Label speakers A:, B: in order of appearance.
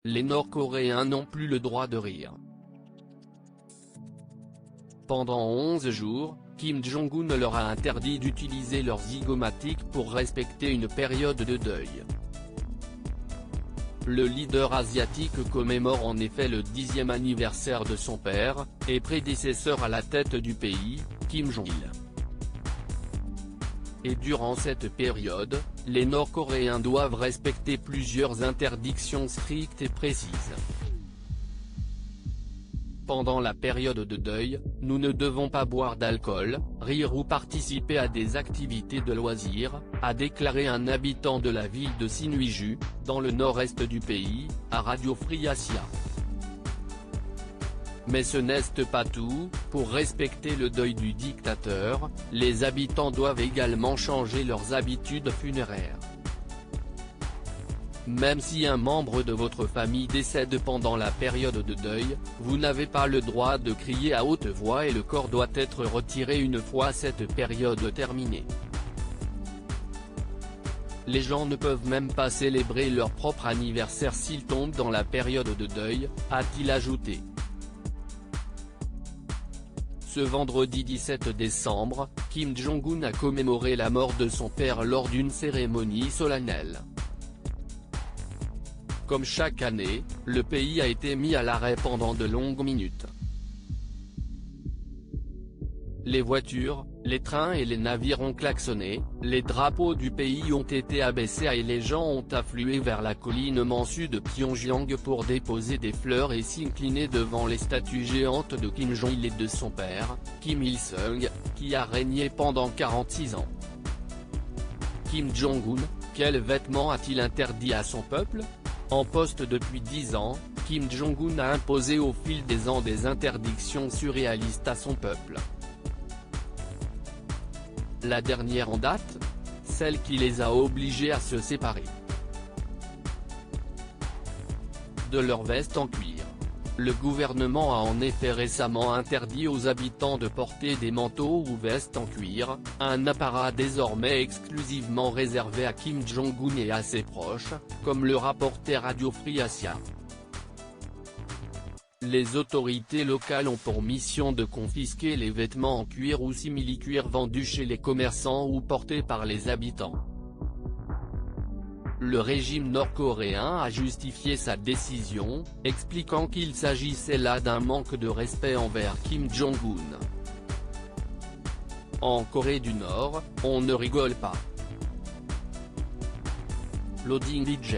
A: les Nord-Coréens n'ont plus le droit de rire. Pendant 11 jours, Kim Jong-un leur a interdit d'utiliser leurs zygomatiques pour respecter une période de deuil. Le leader asiatique commémore en effet le 10e anniversaire de son père, et prédécesseur à la tête du pays, Kim Jong-il. Et durant cette période, les Nord-Coréens doivent respecter plusieurs interdictions strictes et précises. Pendant la période de deuil, nous ne devons pas boire d'alcool, rire ou participer à des activités de loisirs, a déclaré un habitant de la ville de Sinuiju, dans le nord-est du pays, à Radio Free Asia. Mais ce n'est pas tout, pour respecter le deuil du dictateur, les habitants doivent également changer leurs habitudes funéraires. Même si un membre de votre famille décède pendant la période de deuil, vous n'avez pas le droit de crier à haute voix et le corps doit être retiré une fois cette période terminée. Les gens ne peuvent même pas célébrer leur propre anniversaire s'ils tombent dans la période de deuil, a-t-il ajouté. Ce vendredi 17 décembre, Kim Jong-un a commémoré la mort de son père lors d'une cérémonie solennelle. Comme chaque année, le pays a été mis à l'arrêt pendant de longues minutes. Les voitures, les trains et les navires ont klaxonné, les drapeaux du pays ont été abaissés et les gens ont afflué vers la colline Mansu de Pyongyang pour déposer des fleurs et s'incliner devant les statues géantes de Kim Jong-il et de son père, Kim Il-sung, qui a régné pendant 46 ans. Kim Jong-un, quels vêtements a-t-il interdit à son peuple ? En poste depuis 10 ans, Kim Jong-un a imposé au fil des ans des interdictions surréalistes à son peuple. La dernière en date ? Celle qui les a obligés à se séparer de leurs vestes en cuir. Le gouvernement a en effet récemment interdit aux habitants de porter des manteaux ou vestes en cuir, un apparat désormais exclusivement réservé à Kim Jong-un et à ses proches, comme le rapportait Radio Free Asia. Les autorités locales ont pour mission de confisquer les vêtements en cuir ou simili-cuir vendus chez les commerçants ou portés par les habitants. Le régime nord-coréen a justifié sa décision, expliquant qu'il s'agissait là d'un manque de respect envers Kim Jong-un. En Corée du Nord, on ne rigole pas. Loading DJ.